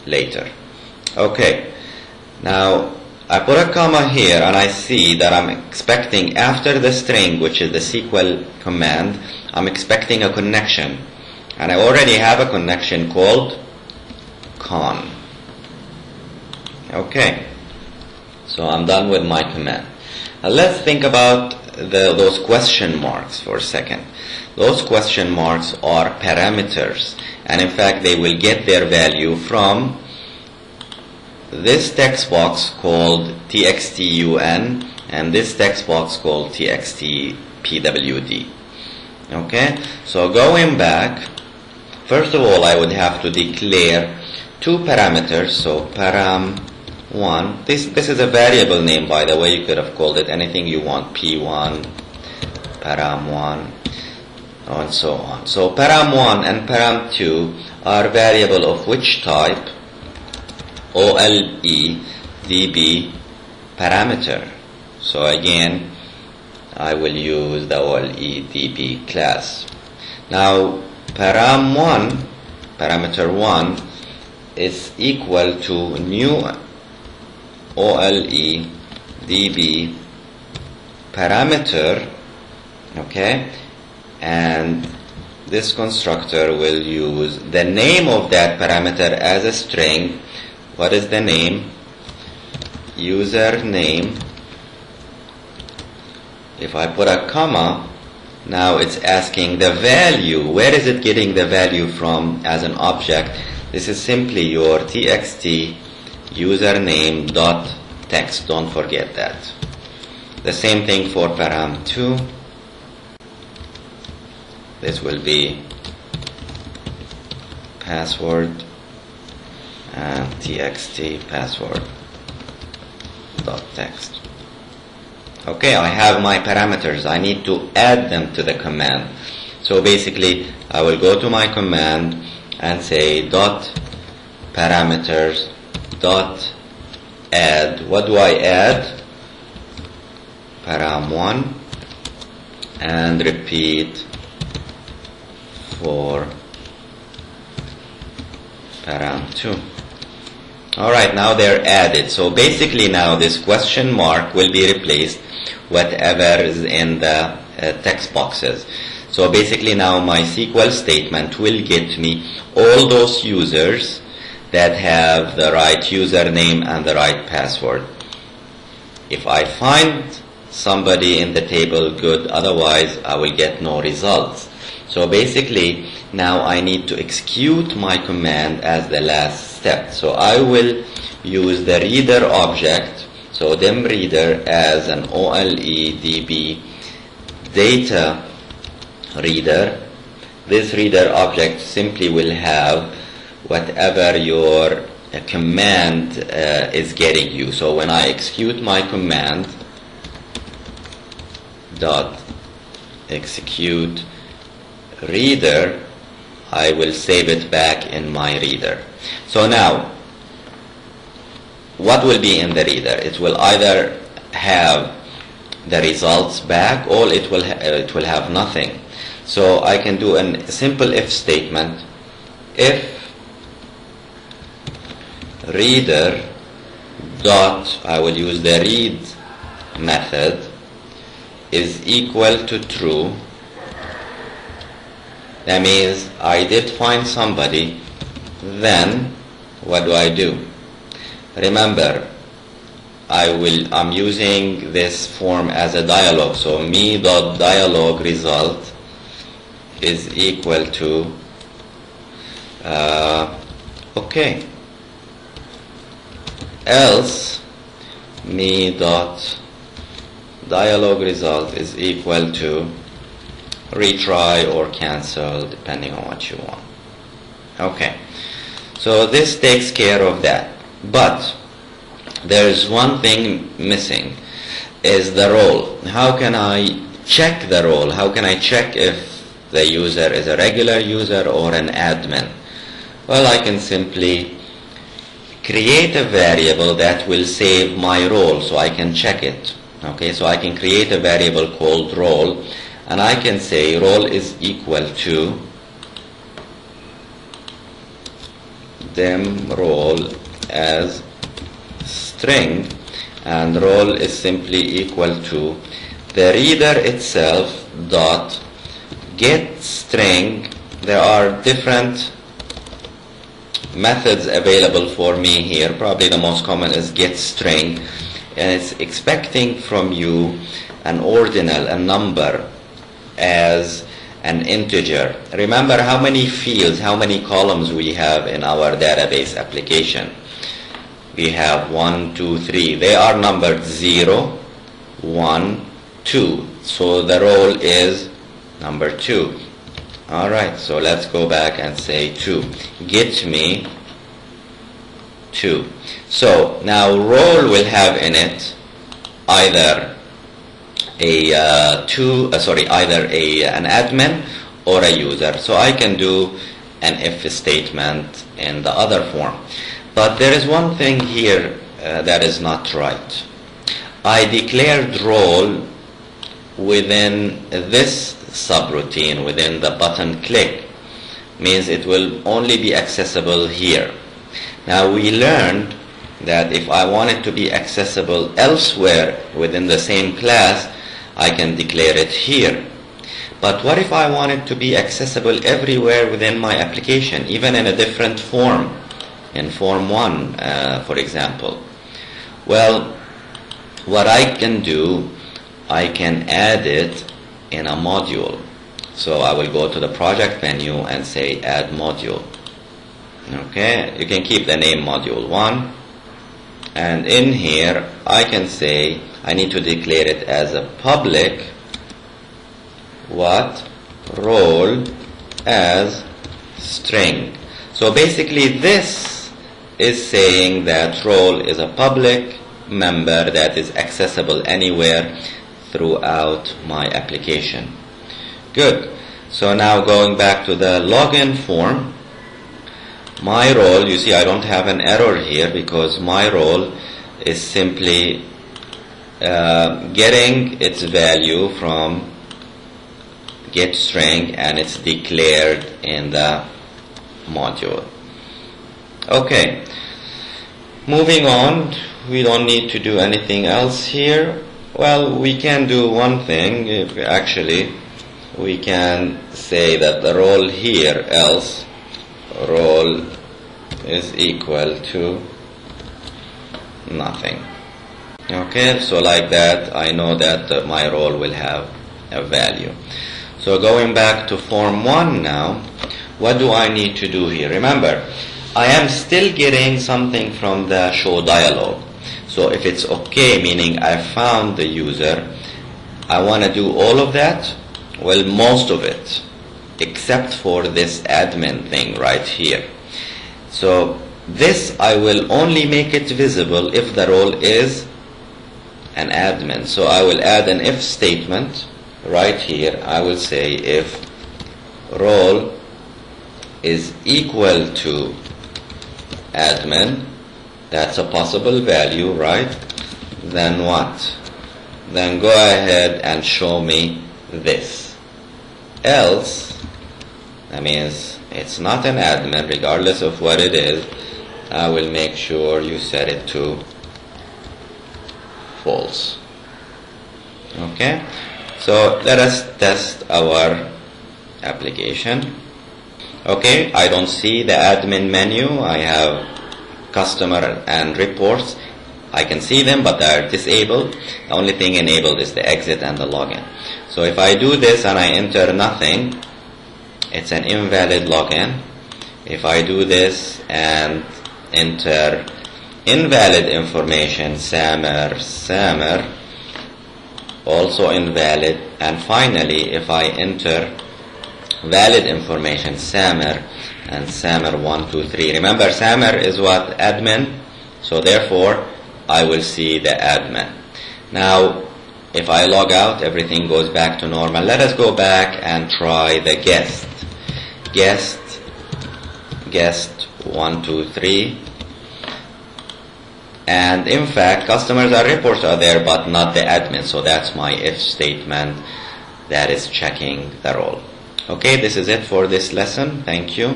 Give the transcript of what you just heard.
later. Okay, now I put a comma here and I see that I'm expecting after the string, which is the SQL command, I'm expecting a connection. And I already have a connection called con. Okay, so I'm done with my command. Now let's think about those question marks for a second. Those question marks are parameters, and in fact they will get their value from this text box called txtun and this text box called txtpwd. Okay, so going back, first of all I would have to declare two parameters. So param1, this is a variable name, by the way. You could have called it anything you want, p1, param1, and so on. So param1 and param2 are variable of which type? OLE DB parameter. So again I will use the OLE DB class. Now param1, parameter 1, is equal to new OLE DB parameter. Okay, and this constructor will use the name of that parameter as a string. What is the name? Username. If I put a comma, now it's asking the value. Where is it getting the value from as an object? This is simply your txt username dot text. Don't forget that. The same thing for param2. This will be password and txt password dot text. Okay, I have my parameters. I need to add them to the command. So basically I will go to my command and say dot parameters dot add. What do I add? param1 and repeat for param2. Alright, now they're added. So basically now this question mark will be replaced whatever is in the text boxes. So basically now my SQL statement will get me all those users that have the right username and the right password. If I find somebody in the table, good, otherwise I will get no results. So basically now I need to execute my command as the last step. So I will use the reader object, so dem reader, as an OLEDB data reader. This reader object simply will have whatever your command is getting you. So when I execute my command dot execute reader, I will save it back in my reader. So now what will be in the reader? It will either have the results back or it will have nothing. So I can do a simple if statement. If reader dot, I will use the read method, is equal to true, that means I did find somebody, then what do? Remember, I'm using this form as a dialog, so me.dialog result is equal to okay, else me.dialog result is equal to retry or cancel, depending on what you want. Okay, so this takes care of that. But there's one thing missing, is the role. How can I check the role? How can I check if the user is a regular user or an admin? Well, I can simply create a variable that will save my role so I can check it. Okay, so I can create a variable called role, and I can say role is equal to dim role as string, and role is simply equal to the reader itself dot get string. There are different methods available for me here. Probably the most common is get string, and it's expecting from you an ordinal, a number, as an integer. Remember how many fields, how many columns we have in our database application. We have 1, 2, 3. They are numbered 0, 1, 2. So the role is number 2. Alright, so let's go back and say 2. Get me 2. So now role will have in it either an admin or a user. So I can do an if statement in the other form. But there is one thing here that is not right. I declared role within this subroutine, within the button click, means it will only be accessible here. Now we learned that if I want it to be accessible elsewhere within the same class, I can declare it here. But what if I want it to be accessible everywhere within my application, even in a different form, in form 1, for example? Well, what I can do, I can add it in a module. So I will go to the project menu and say add module. Okay, you can keep the name module 1, and in here I can say I need to declare it as a public role as string. So basically this is saying that role is a public member that is accessible anywhere throughout my application. Good. So now going back to the login form, my role, you see I don't have an error here because my role is simply getting its value from get string, and it's declared in the module. Okay, moving on, we don't need to do anything else here. Well, we can do one thing. Actually, we can say that the role here, else role is equal to nothing. Okay, so like that I know that my role will have a value. So going back to form 1 now, what do I need to do here? Remember, I am still getting something from the show dialog. So if it's okay, meaning I found the user, I want to do all of that. Well, most of it, except for this admin thing right here. So this I will only make it visible if the role is an admin. So I will add an if statement right here. I will say if role is equal to admin, that's a possible value, right? Then what? Then go ahead and show me this. Else, that means it's not an admin, regardless of what it is. I will make sure you set it to false. Okay, so let us test our application. Okay, I don't see the admin menu. I have customer and reports. I can see them, but they are disabled. The only thing enabled is the exit and the login. So if I do this and I enter nothing, it's an invalid login. If I do this and enter invalid information, Samer, also invalid. And finally, if I enter valid information, Samer, and Samer 1, 2, 3. Remember, Samer is what? Admin. So therefore, I will see the admin. Now, if I log out, everything goes back to normal. Let us go back and try the guest. Guest 1, 2, 3. And in fact, customers and reports are there, but not the admin. So that's my if statement that is checking the role. Okay, this is it for this lesson. Thank you.